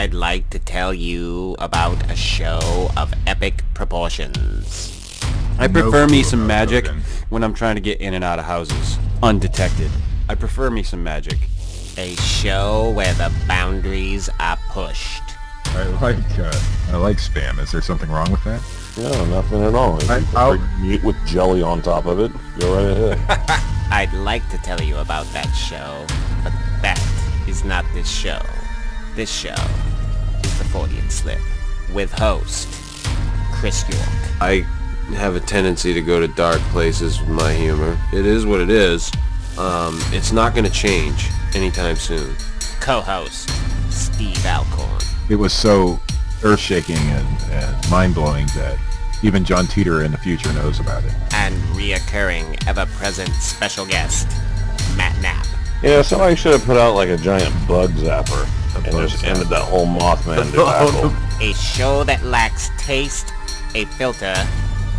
I'd like to tell you about a show of epic proportions. I prefer me some magic when I'm trying to get in and out of houses undetected. I prefer me some magic. A show where the boundaries are pushed. I like spam. Is there something wrong with that? No, nothing at all. If you prefer meat with jelly on top of it, go right ahead. I'd like to tell you about that show, but that is not this show. This show is the Fortean Slip, with host Chris York. I have a tendency to go to dark places with my humor. It is what it is. It's not going to change anytime soon. Co-host Steve Alcorn. It was so earth-shaking and mind-blowing that even John Teeter in the future knows about it. And reoccurring, ever-present special guest, Matt Knapp. Yeah, somebody should have put out like a giant bug zapper and just ended that whole Mothman debacle. A show that lacks taste, a filter,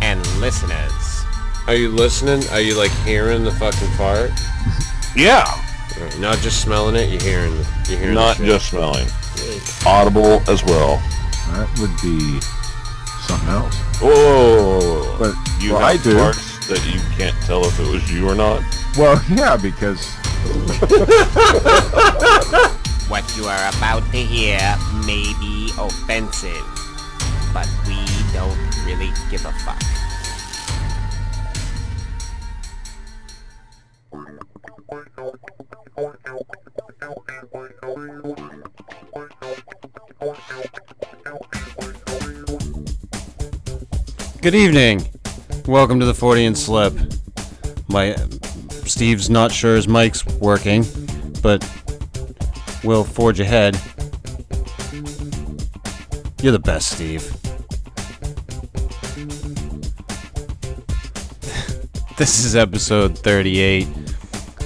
and listeners. Are you listening? Are you like hearing the fucking fart? Yeah. Not just smelling it, you're hearing Not the shit. just smelling. Audible as well. That would be something else. Whoa. But you well, have I do. parts that you can't tell if it was you or not. Well, yeah, because What you are about to hear may be offensive, but we don't really give a fuck. Good evening. Welcome to the Fortean Slip. Steve's not sure his mic's working, but we'll forge ahead. You're the best, Steve. This is episode 38,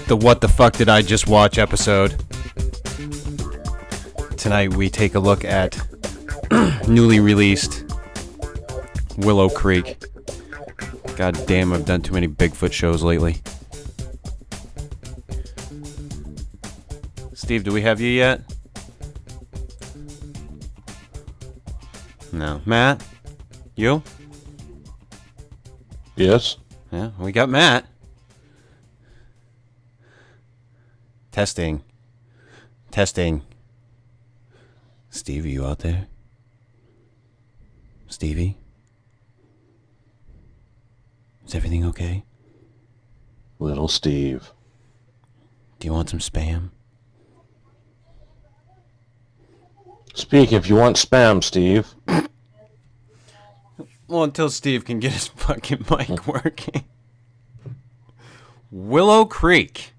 the What the Fuck Did I Just Watch episode. Tonight we take a look at newly released Willow Creek. God damn, I've done too many Bigfoot shows lately. Steve, do we have you yet? No. Matt? You? Yes. Yeah, we got Matt. Testing. Steve, are you out there? Stevie? Is everything okay? Little Steve. Do you want some spam? Speak if you want spam, Steve. Well, until Steve can get his fucking mic working. Willow Creek.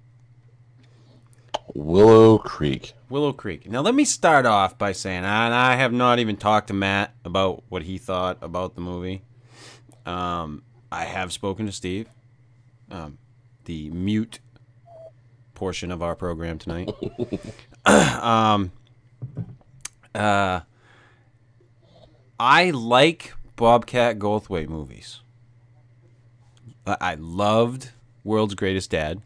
Willow Creek. Willow Creek. Now, let me start off by saying, and I have not even talked to Matt about what he thought about the movie. I have spoken to Steve, the mute portion of our program tonight. I like Bobcat Goldthwait movies. I loved World's Greatest Dad.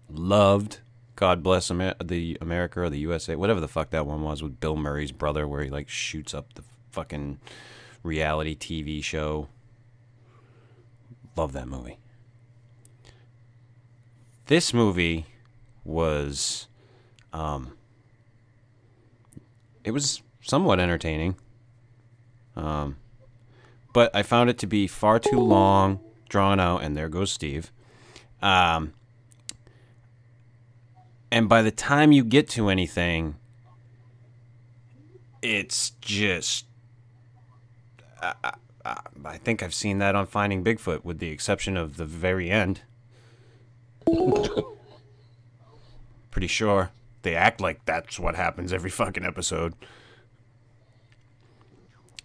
Loved God Bless the America or the USA, whatever the fuck that one was with Bill Murray's brother, where he like shoots up the fucking reality TV show. Love that movie. This movie was, it was somewhat entertaining. But I found it to be far too long, drawn out, and there goes Steve. And by the time you get to anything, it's just... I think I've seen that on Finding Bigfoot, with the exception of the very end. Pretty sure they act like that's what happens every fucking episode.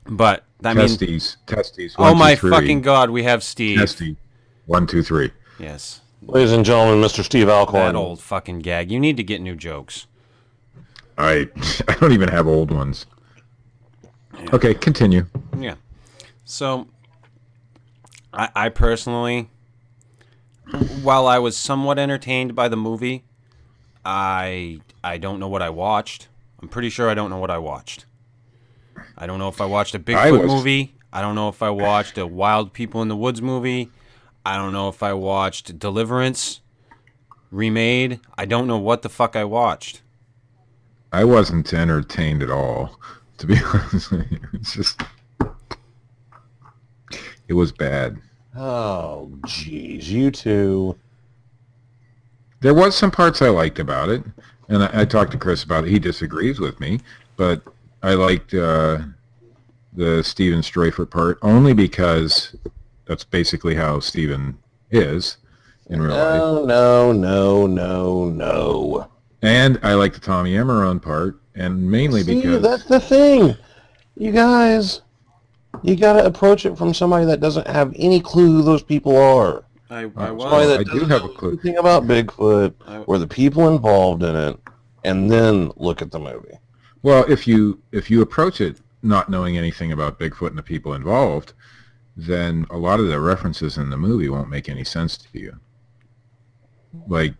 But that means testes. Oh my fucking god, we have Steve. Testy. 1, 2, 3. Yes. Ladies and gentlemen, Mr. Steve Alcorn. That old fucking gag. You need to get new jokes. I don't even have old ones. Yeah. Okay, continue. Yeah. So, I personally, while I was somewhat entertained by the movie, I don't know what I watched. I'm pretty sure I don't know what I watched. I don't know if I watched a Bigfoot movie. I don't know if I watched a Wild People in the Woods movie. I don't know if I watched Deliverance remade. I don't know what the fuck I watched. I wasn't entertained at all, to be honest with you. It's just... It was bad. Oh, jeez. You two. There was some parts I liked about it, and I talked to Chris about it. He disagrees with me, but I liked the Steven Stryford part only because that's basically how Steven is in real life. No. And I like the Tommy Emmerone part, and mainly because... that's the thing. You guys, you got to approach it from somebody that doesn't have any clue who those people are. I do have a clue. Anything about Bigfoot or the people involved in it, and then look at the movie. Well, if you approach it not knowing anything about Bigfoot and the people involved, then a lot of the references in the movie won't make any sense to you. Like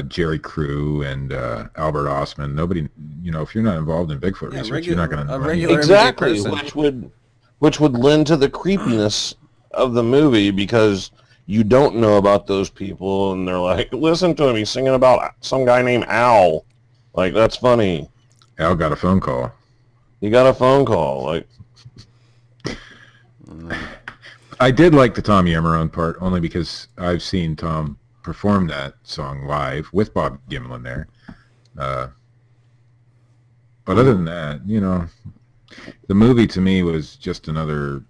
Jerry Crew and Albert Osman. Nobody, if you're not involved in Bigfoot research, you're not going to... Exactly, which would lend to the creepiness of the movie, because you don't know about those people, and they're like, listen to him, he's singing about some guy named Al. Like, that's funny. Al got a phone call. You got a phone call, like... I did like the Tommy Emmerone part, only because I've seen Tom perform that song live with Bob Gimlin there. But other than that, the movie to me was just another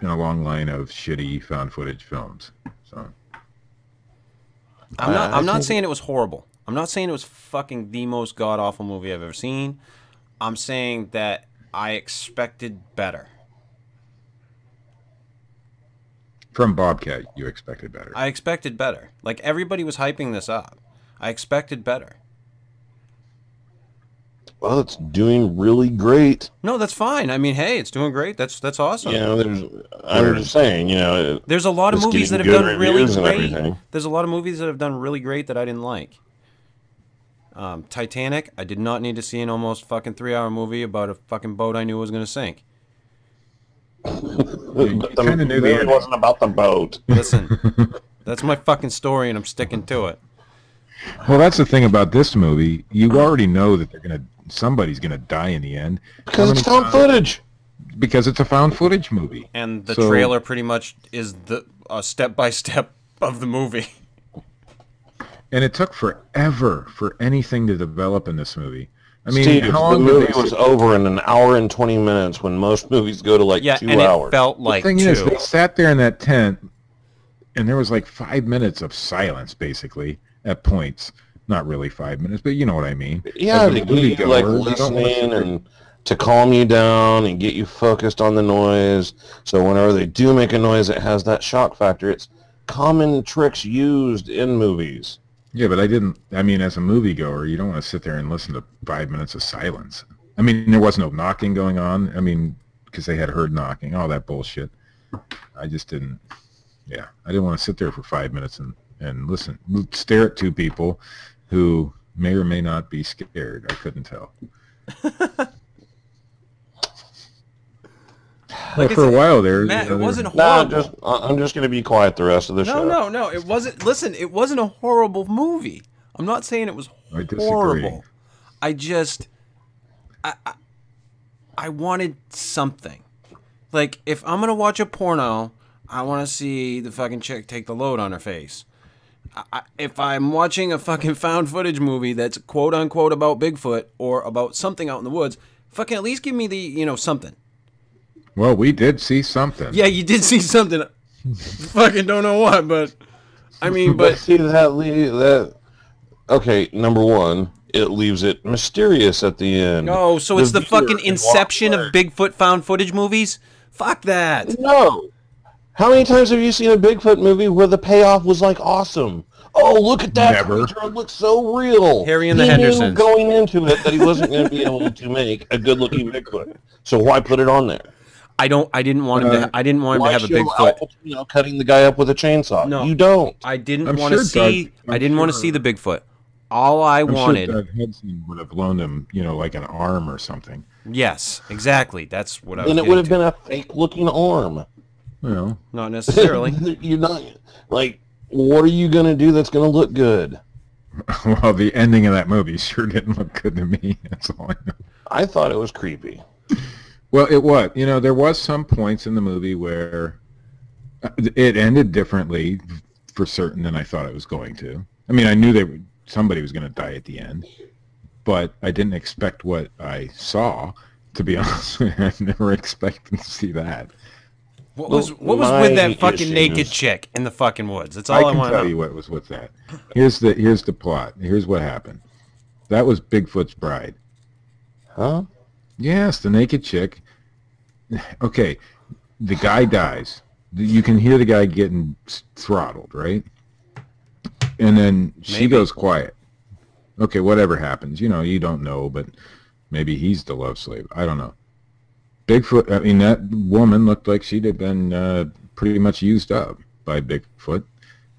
in a long line of shitty found footage films. So I'm not saying it was horrible. I'm not saying it was fucking the most god awful movie I've ever seen. I'm saying that I expected better. From Bobcat, you expected better. I expected better. Like, everybody was hyping this up. I expected better. Well, it's doing really great. No, that's fine. I mean, hey, it's doing great. That's awesome. I'm just saying, there's a lot of movies that have done really great. There's a lot of movies that have done really great that I didn't like. Titanic, I did not need to see an almost fucking 3-hour movie about a fucking boat I knew was going to sink. But the movie wasn't about the boat. Listen, that's my fucking story, and I'm sticking to it. Well, that's the thing about this movie. You already know that somebody's gonna die in the end. Because it's found footage. Because it's a found footage movie. And the trailer pretty much is the step-by-step of the movie. And it took forever for anything to develop in this movie. I mean, Steve, the movie was over in an hour and 20 minutes when most movies go to 2 hours. It felt like 2. The thing is, they sat there in that tent, and there was 5 minutes of silence, basically, at points. Not really 5 minutes, but you know what I mean. Yeah, to get you listening and to calm you down and get you focused on the noise. So whenever they do make a noise, it has that shock factor. It's common tricks used in movies. Yeah, but as a moviegoer, you don't want to sit there and listen to 5 minutes of silence. I mean, there was no knocking going on. I mean, because they had heard knocking, all that bullshit. I just didn't, I didn't want to sit there for 5 minutes and listen, stare at two people who may or may not be scared. I couldn't tell. For a while there, Matt, it wasn't horrible. I'm just going to be quiet the rest of the show. No, it wasn't. Listen, it wasn't a horrible movie. I'm not saying it was horrible. I just, I wanted something. Like, if I'm gonna watch a porno, I want to see the fucking chick take the load on her face. If I'm watching a fucking found footage movie that's quote unquote about Bigfoot or about something out in the woods, fucking at least give me the something. Well, we did see something. Yeah, you did see something. Fucking don't know what, but I mean, but see that. Okay, number one, it leaves it mysterious at the end. Oh, so it's the fucking inception of Bigfoot found footage movies? Fuck that. No. How many times have you seen a Bigfoot movie where the payoff was awesome? Oh, look at that creature! It looks so real. Harry and the Hendersons. He knew going into it that he wasn't going to be able to make a good-looking Bigfoot. So why put it on there? I didn't want him to. I didn't want him to have a Bigfoot. Cutting the guy up with a chainsaw. No, you don't. I didn't want to see. I didn't want to see the Bigfoot. All I I'm wanted. sure Doug Hudson would have loaned him, like an arm or something. Yes, exactly. That's what I was Then it getting would have to. been a fake-looking arm. Well, Not necessarily. You're not like, what are you gonna do that's gonna look good? well, the ending of that movie sure didn't look good to me. That's all I know. I thought it was creepy. Well, it was. There was some points in the movie where it ended differently for certain than I thought it was going to. I mean, I knew somebody was going to die at the end, but I didn't expect what I saw. To be honest, I never expected to see that. What was with that fucking naked chick in the fucking woods? That's all I want to know. I can tell you what was with that. Here's the plot. Here's what happened. That was Bigfoot's bride. Huh? Yes, the naked chick. Okay, the guy dies. You can hear the guy getting throttled, right? And then she goes quiet. Okay, whatever happens, you don't know, but maybe he's the love slave. I don't know. Bigfoot, I mean, that woman looked like she'd have been pretty much used up by Bigfoot.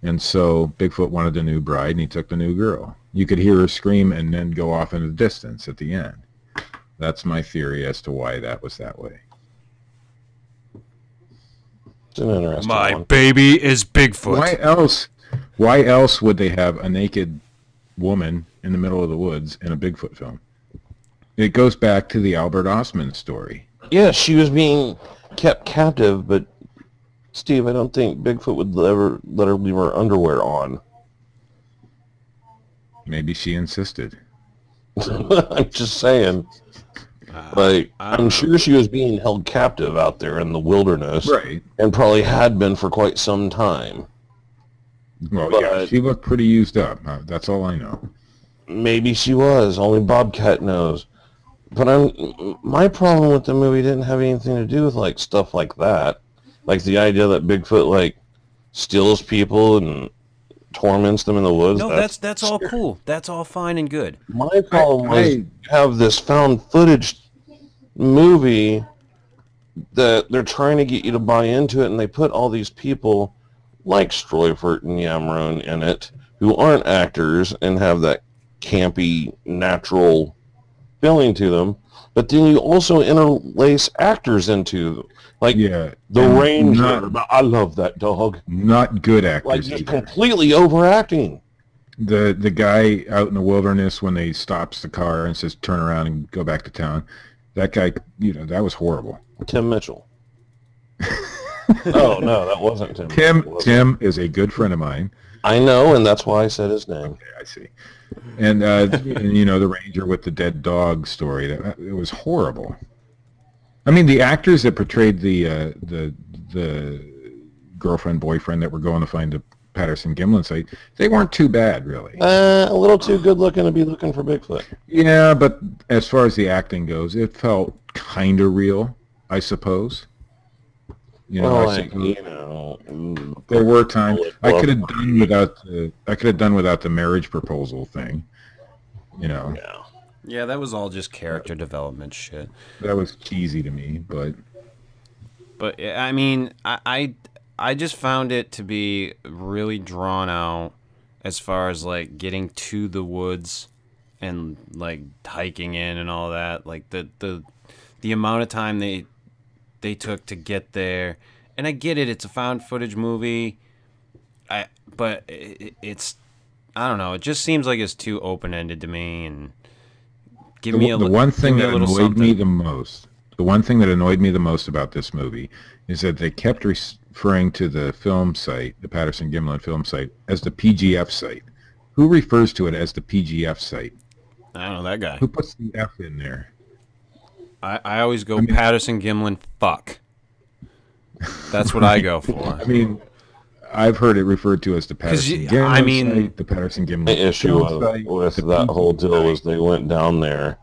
And so Bigfoot wanted a new bride, and he took the new girl. You could hear her scream and then go off in the distance at the end. That's my theory as to why that was that way. It's an interesting My one. baby is Bigfoot. Why else would they have a naked woman in the middle of the woods in a Bigfoot film? It goes back to the Albert Ostman story. Yeah, she was being kept captive, but Steve, I don't think Bigfoot would ever let her leave her underwear on. Maybe she insisted. I'm just saying. I'm sure she was being held captive out there in the wilderness. Right. And probably had been for quite some time. Well, yeah, she looked pretty used up. That's all I know. Maybe she was. Only Bobcat knows. But my problem with the movie didn't have anything to do with like stuff like that. Like the idea that Bigfoot steals people and torments them in the woods. No, that's all cool. That's all fine and good. My problem was you have this found footage movie that they're trying to get you to buy into it, and they put all these people like Stroyfert and Yamron in it who aren't actors and have that campy, natural feeling to them. But then you also interlace actors into the ranger. I love that dog. Not good actors. Just completely overacting. The guy out in the wilderness when they stops the car and says turn around and go back to town. That guy, that was horrible. Tim Mitchell. Oh no, that wasn't Tim. Tim is a good friend of mine. I know, and that's why I said his name. Okay, I see. And the ranger with the dead dog story. It was horrible. I mean, the actors that portrayed the girlfriend boyfriend that were going to find the Patterson Gimlin site, they weren't too bad, really. A little too good looking to be looking for Bigfoot. Yeah, but as far as the acting goes, it felt kind of real, I suppose. There were times I could have done without the marriage proposal thing. Yeah, that was all just character development shit. That was cheesy to me, but I mean, I just found it to be really drawn out as far as getting to the woods and hiking in and all that. Like the amount of time they took to get there. And I get it, it's a found footage movie. But it's I don't know, it just seems like it's too open-ended to me, and the one thing that annoyed me the most about this movie is that they kept referring to the film site, the Patterson Gimlin film site, as the PGF site. Who refers to it as the PGF site? I don't know, that guy. Who puts the F in there? I always go Patterson Gimlin fuck. That's what I go for. I mean, I've heard it referred to as the Patterson Gimlin site, the Patterson Gimlin the issue with that whole deal was they went down there,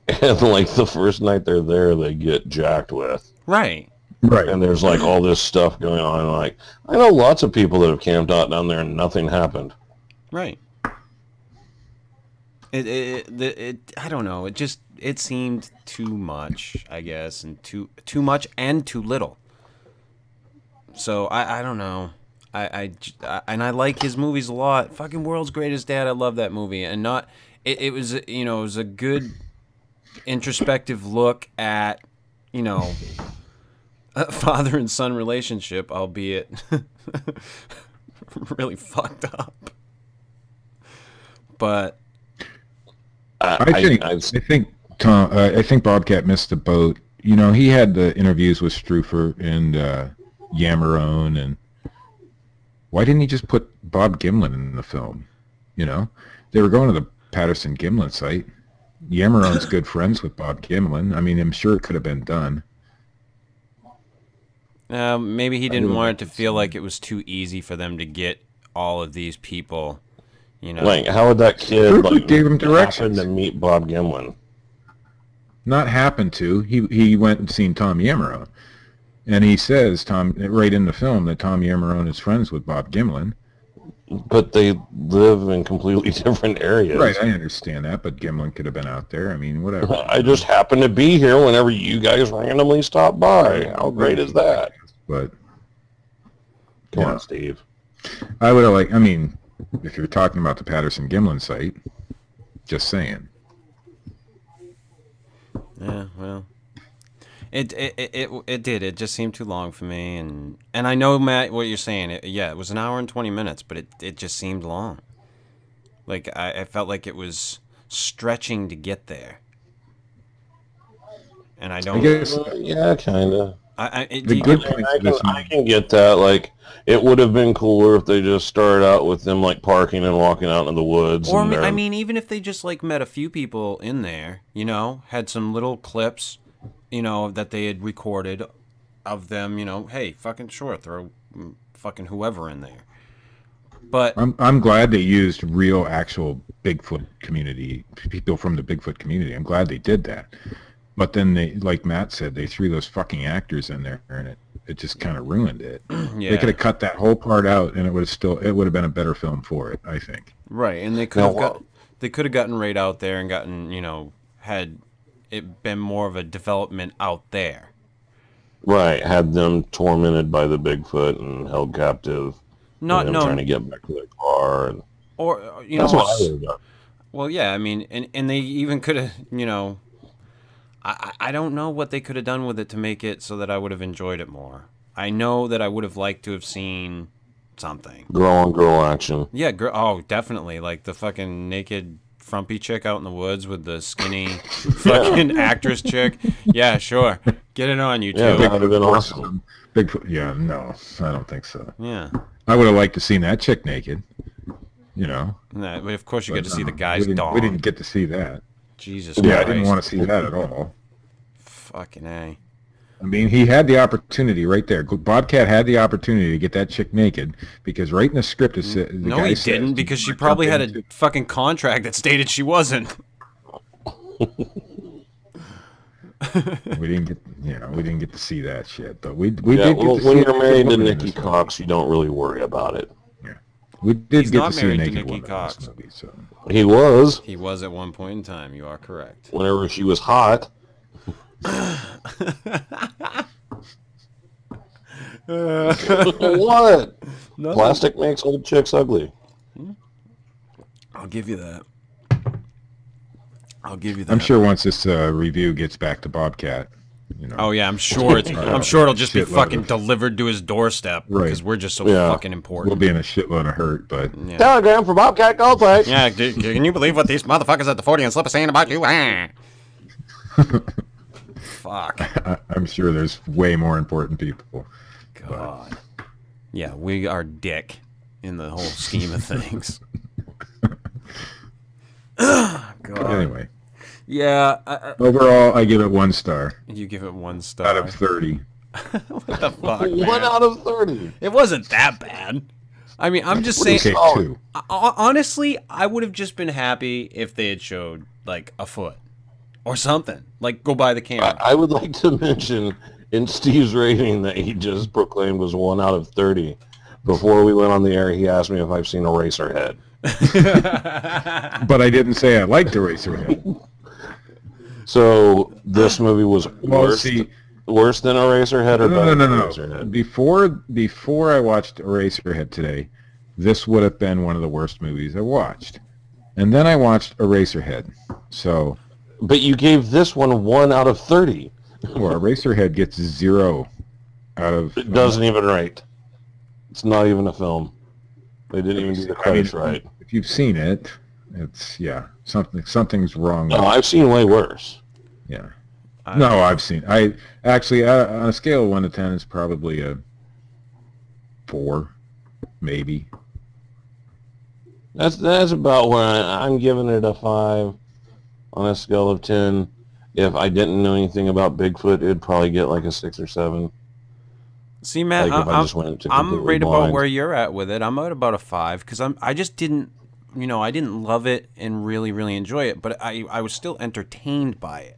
and the first night they're there, they get jacked with. Right. And there's all this stuff going on. I know lots of people that have camped out down there and nothing happened. Right. I don't know. It seemed too much, I guess, and too much and too little. So I don't know. And I like his movies a lot. Fucking World's Greatest Dad, I love that movie, and not it was it was a good introspective look at a father and son relationship, albeit really fucked up. But I think Bobcat missed the boat. He had the interviews with Struffer and Yamarone, and why didn't he just put Bob Gimlin in the film? They were going to the Patterson-Gimlin site. Yamarone's good friends with Bob Gimlin. I mean, I'm sure it could have been done. Maybe he didn't want it to feel like it was too easy for them to get all of these people. Like, how would that kid gave him happen directions to meet Bob Gimlin? Not happen to. He went and seen Tom Yamarone. And he says, right in the film, that Tom Yamarone is friends with Bob Gimlin. But they live in completely different areas. Right, I understand that, but Gimlin could have been out there. I mean, whatever. I just happened to be here whenever you guys randomly stopped by. How great is that? But Come on, Steve. I would have if you're talking about the Patterson-Gimlin site, just saying. Yeah, well, it did. It just seemed too long for me, and I know, Matt, what you're saying. It was an hour and 20 minutes, but it just seemed long. Like I felt like it was stretching to get there, and I don't. I guess, yeah, kind of. I can get that. Like, it would have been cooler if they just started out with them like parking and walking out in the woods. Or I mean, even if they just like met a few people in there, had some little clips, that they had recorded of them. Hey, fucking sure, throw fucking whoever in there. But I'm glad they used real, actual Bigfoot community people from the Bigfoot community. I'm glad they did that. But then they, like Matt said, they threw those fucking actors in there, and it just kind of ruined it. Yeah. They could have cut that whole part out, and it would have been a better film for it, I think. Right, and they could have gotten right out there and gotten, had it been more of a development out there. Right, had them tormented by the Bigfoot and held captive. Trying to get back to their car, that's what I would have done. Well, yeah, I mean, and they even could have, I don't know what they could have done with it to make it so that I would have enjoyed it more. I know that I would have liked to have seen something. Girl on girl action. Yeah, oh, definitely. Like the fucking naked frumpy chick out in the woods with the skinny fucking actress chick. Yeah, sure. Get it on, you two. Yeah, that would have been awesome. Bigfoot, yeah, no, I don't think so. Yeah. I would have liked to seen that chick naked, Nah, but of course you get to see the guy's dog. We didn't get to see that. Jesus Christ. Yeah, I didn't want to see that at all. Fucking A. I mean, he had the opportunity right there. Bobcat had the opportunity to get that chick naked because right in the script it said... No, he didn't, because she probably had a fucking contract that stated she wasn't. We didn't get to see that shit, but we did get to see... When you're married to Nikki Cox, you don't really worry about it. Yeah. We did get to see a naked woman Cox. in this movie, so... He was. He was at one point in time, you are correct. Whenever she was hot... What? Nothing. Plastic makes old chicks ugly. I'll give you that. I'm sure once this review gets back to Bobcat, Oh yeah, I'm sure it'll just be fucking delivered to his doorstep because we're just so fucking important. We'll be in a shitload of hurt, but Telegram for Bobcat Goldthwait. Yeah, can you believe what these motherfuckers at the Fortean Slip are saying about you? Fuck. I'm sure there's way more important people. God. But. Yeah, we are dick in the whole scheme of things. God. Anyway. Yeah. Overall, I give it 1 star. You give it 1 star. Out of 30. What the fuck, man? 1 out of 30. It wasn't that bad. I mean, I'm just saying. Honestly, I would have just been happy if they had showed, like, a foot. Or something. Like, go by the camera. I would like to mention in Steve's rating that he just proclaimed was 1 out of 30. Before we went on the air, he asked me if I've seen Eraserhead. But I didn't say I liked Eraserhead. So this movie was worse. See, Worse than Eraserhead or better than No. Eraserhead? Before I watched Eraserhead today, this would have been one of the worst movies I watched. And then I watched Eraserhead. So, But you gave this one 1 out of 30. well, Eraserhead gets 0 out of... It doesn't even rate. It's not even a film. They didn't even do the credits right. If you've seen it, it's, something's wrong. No, I've seen way worse. Yeah. No, I've seen. I actually, on a scale of 1 to 10, it's probably a 4, maybe. That's about where I'm giving it a 5 on a scale of 10. If I didn't know anything about Bigfoot, it'd probably get like a 6 or 7. See, Matt, Like if I just went to I'm completely right about blind. where you're at with it. I'm at about a 5 because I just didn't, I didn't love it and really, really enjoy it, but I was still entertained by it.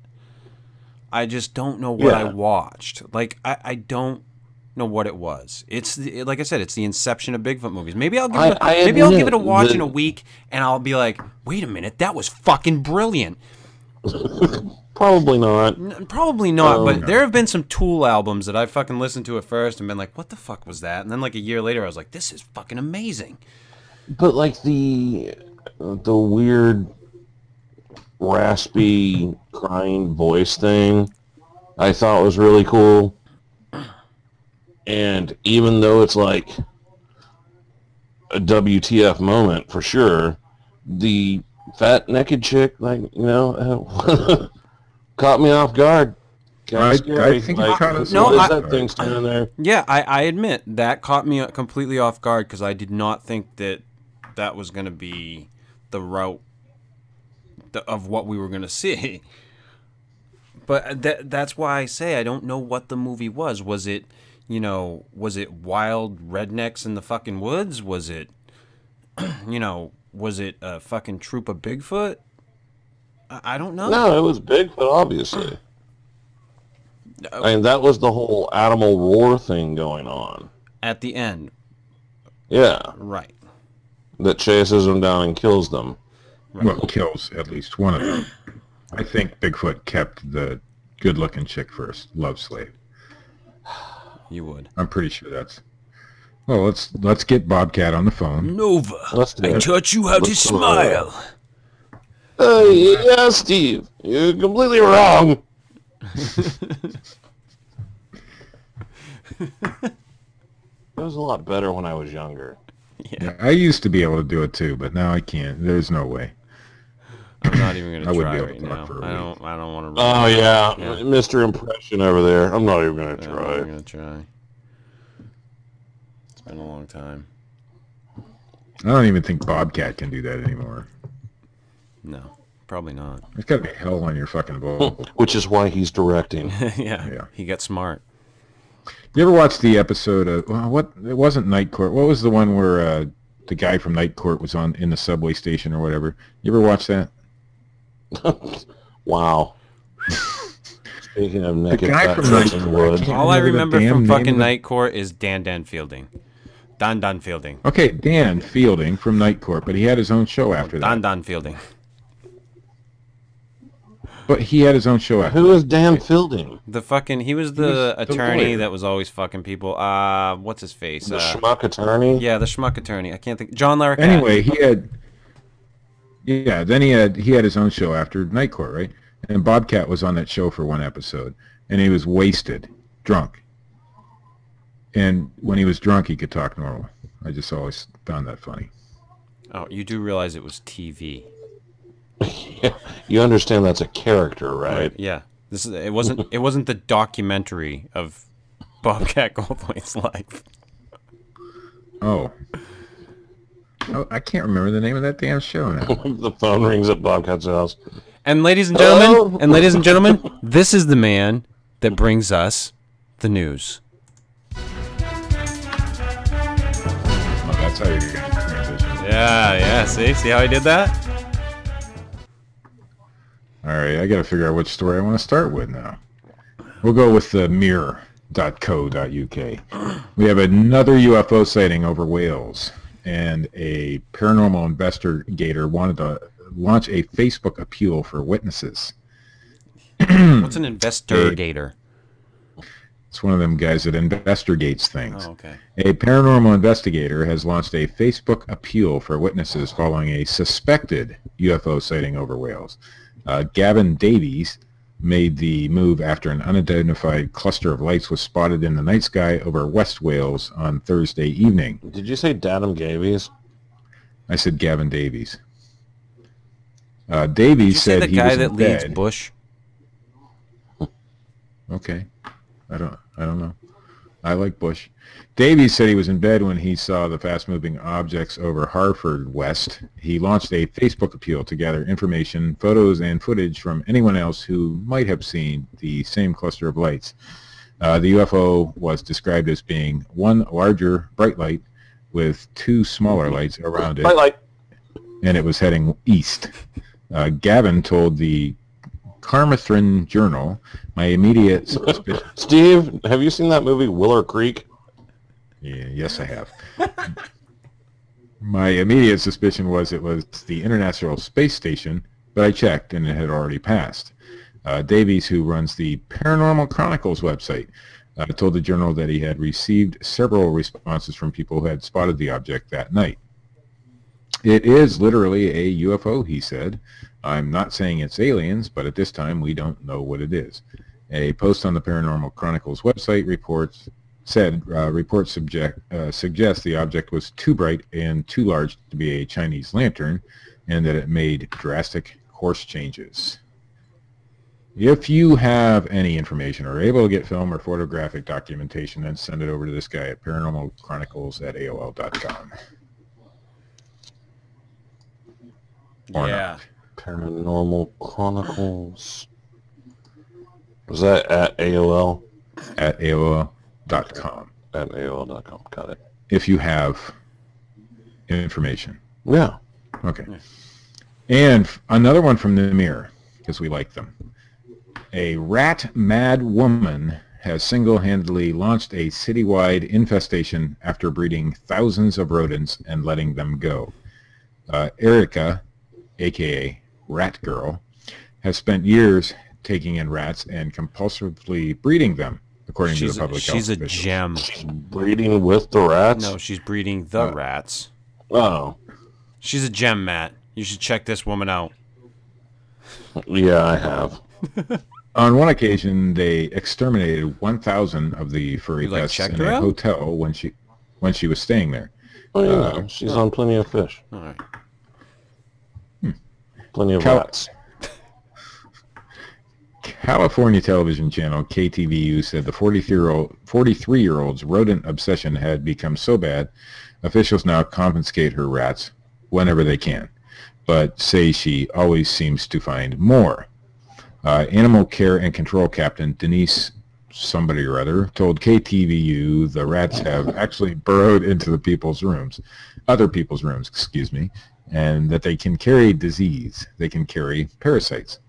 I just don't know what I watched. Like, I don't know what it was. Like I said, it's the inception of Bigfoot movies. Maybe I'll give it a watch in a week, and I'll be like, wait a minute, that was fucking brilliant. Probably not. Probably not, but there have been some Tool albums that I fucking listened to at first and been like, what the fuck was that? And then like a year later, I was like, this is fucking amazing. But like the weird raspy crying voice thing I thought was really cool. And even though it's like a WTF moment for sure, the fat naked chick, like, caught me off guard. I think like, it caught us No, what is off that guard. thing standing there? Yeah, I admit that caught me completely off guard because I did not think that was going to be the route of what we were going to see. But that's why I say I don't know what the movie was. Was it, was it wild rednecks in the fucking woods? Was it, was it a fucking troop of Bigfoot? I don't know. No, it was Bigfoot, obviously. I mean, that was the whole animal roar thing going on. At the end. Yeah, Right. that chases them down and kills them. Well, kills at least one of them. I think Bigfoot kept the good-looking chick first, love slave. You would. I'm pretty sure that's... Well, let's get Bobcat on the phone. Nova, Let's do it. taught you how to Let's do it. smile. Yeah, Steve, you're completely wrong. It was a lot better when I was younger. Yeah, I used to be able to do it too, but now I can't. There's no way. I'm not even going I to wouldn't try be able right to talk now. for a I don't want to. Oh yeah, Yeah. Mr. Impression over there. I'm not even gonna I'm try. not going to try. It's been a long time. I don't even think Bobcat can do that anymore. No, probably not. There's got to be hell on your fucking vocal. Which is why he's directing. Yeah, he got smart. You ever watch the episode of what? It wasn't Night Court. What was the one where the guy from Night Court was on in the subway station or whatever? You ever watch that? Wow. Speaking of naked guy fat from chicks Night in the Court, I woods. can't All I remember the remember damn from name fucking of the- Night Court is Dan Fielding. Don Fielding. Okay, Dan Fielding from Night Court, but he had his own show after that. Don Fielding. But he had his own show after. Who is Dan Fielding? He was the was the attorney lawyer. that was always fucking people. What's his face? The schmuck attorney? Yeah, the schmuck attorney. I can't think. John Larroquette. Anyway, then he had his own show after Night Court, right? And Bobcat was on that show for one episode, and he was wasted, drunk. And when he was drunk, he could talk normal. I just always found that funny. Oh, you do realize it was TV. You understand that's a character, right? Yeah. It wasn't the documentary of Bobcat Goldthwait's life. Oh, I can't remember the name of that damn show now. The phone rings at Bobcat's house. And ladies and Hello? gentlemen, this is the man that brings us the news. Oh, that's how you're going to transition. Yeah. See how I did that? All right, I got to figure out which story I want to start with now. We'll go with the mirror.co.uk. We have another UFO sighting over Wales, and a paranormal investigator wanted to launch a Facebook appeal for witnesses. What's an investigator? It's one of them guys that investigates things. Oh, okay. A paranormal investigator has launched a Facebook appeal for witnesses following a suspected UFO sighting over Wales. Gavin Davies made the move after an unidentified cluster of lights was spotted in the night sky over West Wales on Thursday evening. Did you say Datum Gavies? I said Gavin Davies. Davies said he was in bed. The guy that leads Bush. Okay. I don't know. I like Bush. Davies said he was in bed when he saw the fast-moving objects over Harford West. He launched a Facebook appeal to gather information, photos, and footage from anyone else who might have seen the same cluster of lights. The UFO was described as being one larger bright light with two smaller lights around it. Bright light. And it was heading east. Gavin told the Carmarthen Journal, my immediate suspicion... Steve, have you seen that movie Willow Creek? Yeah, yes, I have. My immediate suspicion was it was the International Space Station, but I checked and it had already passed. Davies, who runs the Paranormal Chronicles website, told the Journal that he had received several responses from people who had spotted the object that night. It is literally a UFO, he said. I'm not saying it's aliens, but at this time we don't know what it is. A post on the Paranormal Chronicles website reports suggest the object was too bright and too large to be a Chinese lantern, and that it made drastic course changes. If you have any information or are able to get film or photographic documentation, then send it over to this guy at paranormalchronicles@aol.com. Yeah. Paranormal Chronicles. Was that at AOL? At AOL.com. At AOL.com. Got it. If you have information. Yeah. Okay. Yeah. And another one from the Mirror, because we like them. A rat-mad woman has single-handedly launched a citywide infestation after breeding thousands of rodents and letting them go. Erica, a.k.a. Ratgirl, has spent years taking in rats and compulsively breeding them, according to the public health She's a officials. gem. She's breeding with the rats? No, she's breeding the rats. Oh. She's a gem, Matt. You should check this woman out. Yeah, I have. On one occasion, they exterminated 1,000 of the furry pests in a hotel when she was staying there. Oh, yeah. She's on Plenty of Fish. All right. Plenty of rats. California television channel KTVU said the 43-year-old's rodent obsession had become so bad, officials now confiscate her rats whenever they can, but say she always seems to find more. Animal care and control captain Denise somebody or other told KTVU the rats have actually burrowed into other people's rooms, and that they can carry disease. They can carry parasites.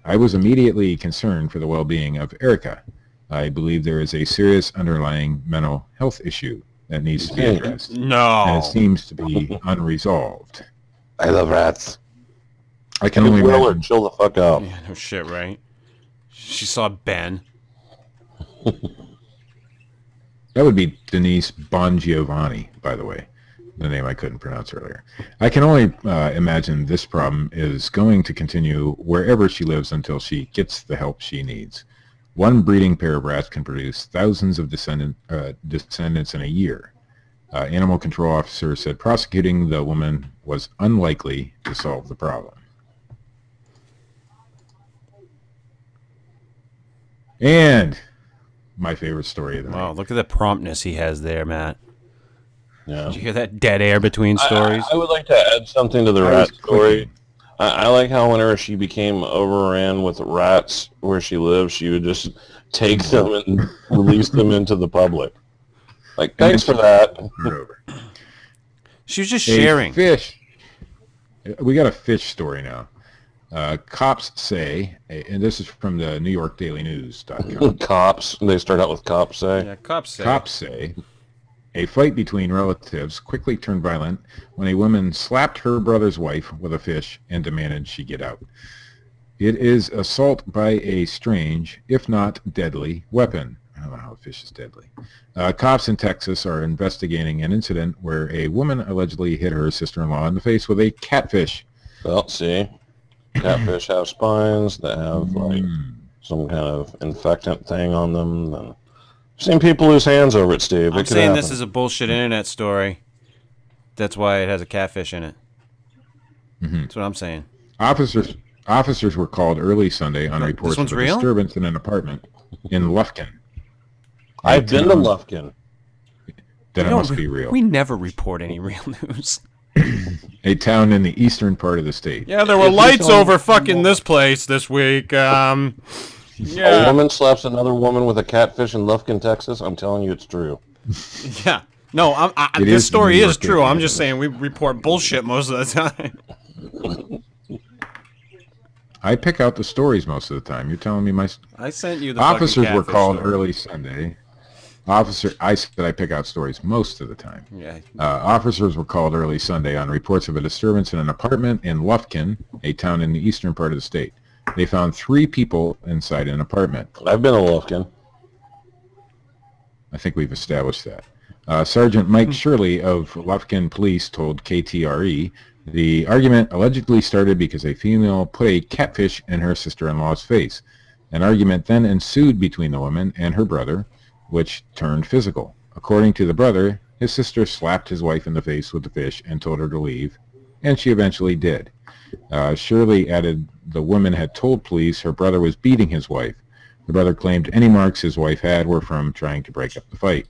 I was immediately concerned for the well-being of Erica. I believe there is a serious underlying mental health issue that needs to be addressed. No. And it seems to be unresolved. I love rats. I can only imagine. Chill the fuck out. Yeah, no shit, right? She saw Ben. That would be Denise Bongiovanni, by the way. The name I couldn't pronounce earlier. I can only imagine this problem is going to continue wherever she lives until she gets the help she needs. One breeding pair of rats can produce thousands of descendants in a year. Animal control officer said prosecuting the woman was unlikely to solve the problem. And my favorite story of the night. Wow, look at the promptness he has there, Matt. Yeah. Did you hear that dead air between stories? I would like to add something to the rat story. I like how whenever she became overran with rats where she lived, she would just take them and release them into the public. Like, thanks for that. She was just sharing. Fish. We got a fish story now. Cops say, and this is from the New York Daily News.com. Cops. They start out with cops say. Yeah, cops say. Cops say a fight between relatives quickly turned violent when a woman slapped her brother's wife with a fish and demanded she get out. It is assault by a strange, if not deadly, weapon. don't know how a fish is deadly. Cops in Texas are investigating an incident where a woman allegedly hit her sister-in-law in the face with a catfish. Well, see, catfish have spines that have like some kind of infectant thing on them. And I've seen people lose hands over it, Steve. I'm saying this is a bullshit internet story. That's why it has a catfish in it. That's what I'm saying. Officers were called early Sunday on reports of a disturbance in an apartment in Lufkin. I've been to Lufkin. Then it must be real. We never report any real news. A town in the eastern part of the state. Yeah, there were lights over fucking this place this week. Yeah. A woman slaps another woman with a catfish in Lufkin, Texas. I'm telling you, it's true. Yeah. No, this story is true. I'm just saying we report bullshit most of the time. I pick out the stories most of the time. You're telling me I sent you the officers were called story. early Sunday. I said I pick out stories most of the time. Yeah. Officers were called early Sunday on reports of a disturbance in an apartment in Lufkin, a town in the eastern part of the state. They found 3 people inside an apartment. I've been to Lufkin. I think we've established that. Sergeant Mike Shirley of Lufkin Police told KTRE the argument allegedly started because a female put a catfish in her sister-in-law's face. An argument then ensued between the woman and her brother, which turned physical. According to the brother, his sister slapped his wife in the face with the fish and told her to leave, and she eventually did. Shirley added the woman had told police her brother was beating his wife. The brother claimed any marks his wife had were from trying to break up the fight.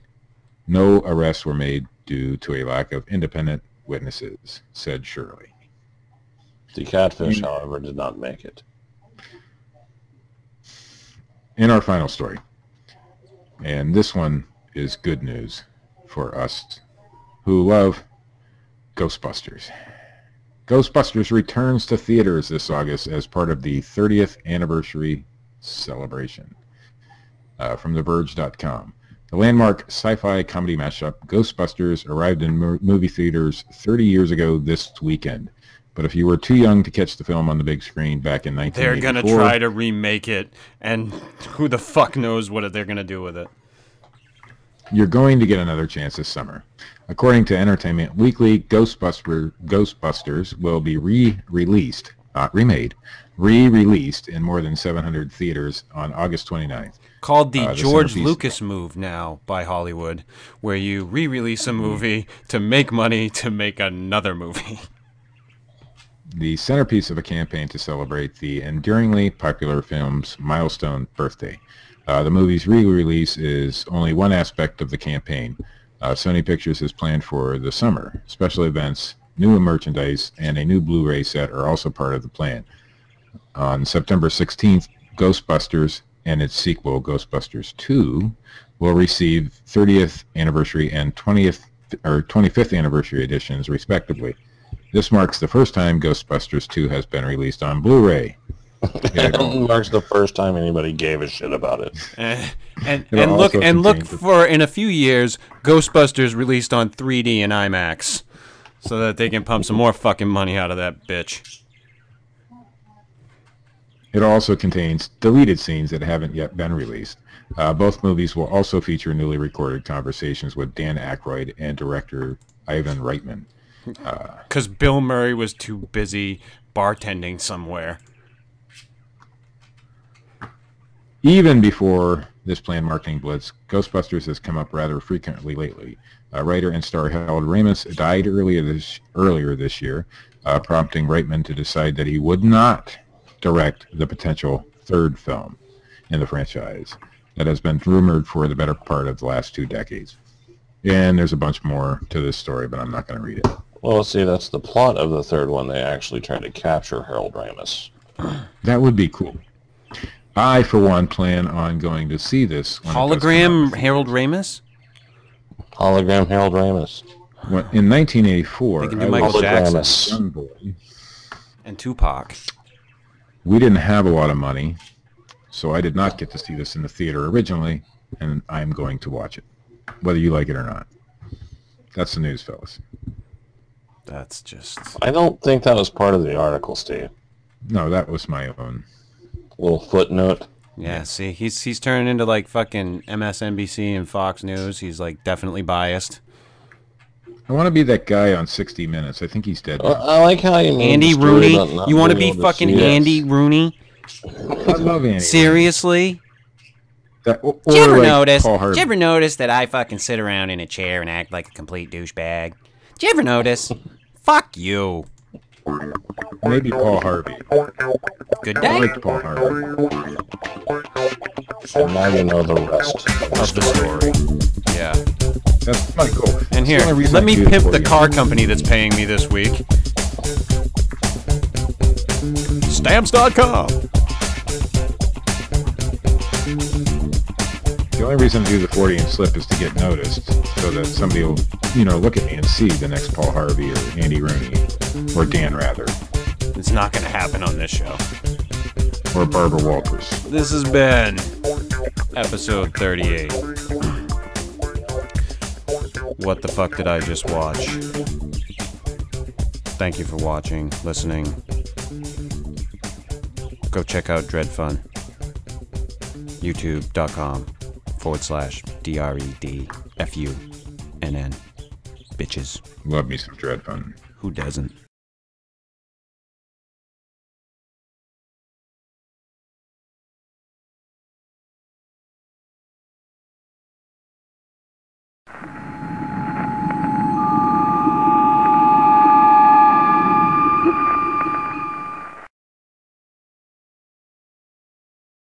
No arrests were made due to a lack of independent witnesses, said Shirley. The catfish, however, did not make it. In our final story, and this one is good news for us who love Ghostbusters. Ghostbusters returns to theaters this August as part of the 30th anniversary celebration. From TheVerge.com. The landmark sci-fi comedy mashup Ghostbusters arrived in movie theaters 30 years ago this weekend. But if you were too young to catch the film on the big screen back in 1984... They're going to try to remake it, and who the fuck knows what they're going to do with it. You're going to get another chance this summer. According to Entertainment Weekly, Ghostbusters will be re-released, not remade, re-released in more than 700 theaters on August 29th. Called the George Lucas move now by Hollywood, where you re-release a movie to make money to make another movie. The centerpiece of a campaign to celebrate the enduringly popular film's milestone birthday. The movie's re-release is only one aspect of the campaign. Sony Pictures has planned for the summer. Special events, new merchandise, and a new Blu-ray set are also part of the plan. On September 16th, Ghostbusters and its sequel, Ghostbusters 2, will receive 30th anniversary and 25th anniversary editions, respectively. This marks the first time Ghostbusters 2 has been released on Blu-ray. It marks the first time anybody gave a shit about it. And look for, in a few years, Ghostbusters released on 3D and IMAX, so that they can pump some more fucking money out of that bitch. It also contains deleted scenes that haven't yet been released. Both movies will also feature newly recorded conversations with Dan Aykroyd and director Ivan Reitman. Because Bill Murray was too busy bartending somewhere. Even before this planned marketing blitz, Ghostbusters has come up rather frequently lately. Writer and star Harold Ramis died earlier this year, prompting Reitman to decide that he would not direct the potential third film in the franchise that has been rumored for the better part of the last 2 decades. And there's a bunch more to this story, but I'm not going to read it. Well, see, that's the plot of the third one. They actually tried to capture Harold Ramis. That would be cool. I, for one, plan on going to see this. Hologram Harold Ramis? Hologram Harold Ramis. In 1984, They can do I Michael was Jackson. a young boy. And Tupac. We didn't have a lot of money, so I did not get to see this in the theater originally, and I'm going to watch it, whether you like it or not. That's the news, fellas. That's just... I don't think that was part of the article, Steve. No, that was my own. Little footnote. Yeah, see, he's turning into like fucking MSNBC and Fox News. He's like definitely biased. I want to be that guy on 60 Minutes. I think he's dead now. I like how you made Andy the story Rooney? about not You want to being be able to fucking see it. Andy Rooney? I love Andy. Seriously? Or Did you ever like notice? Paul Did Harvey. you ever notice that I fucking sit around in a chair and act like a complete douchebag? Did you ever notice? Fuck you. Maybe Paul Harvey. Good I day. liked Paul Harvey. And now you know the rest. Of the story. Yeah. That's my goal. And That's here, the only reason let I me do it pimp for the you. car company that's paying me this week. Stamps.com. The only reason I do the Fortean Slip is to get noticed, so that somebody will, look at me and see the next Paul Harvey or Andy Rooney, or Dan Rather, It's not going to happen on this show. or Barbara Walters. This has been episode 38. What the fuck did I just watch? Thank you for watching, listening. Go check out Dreadfun. YouTube.com/DREDFUNN. Bitches. Love me some Dread Fun. Who doesn't?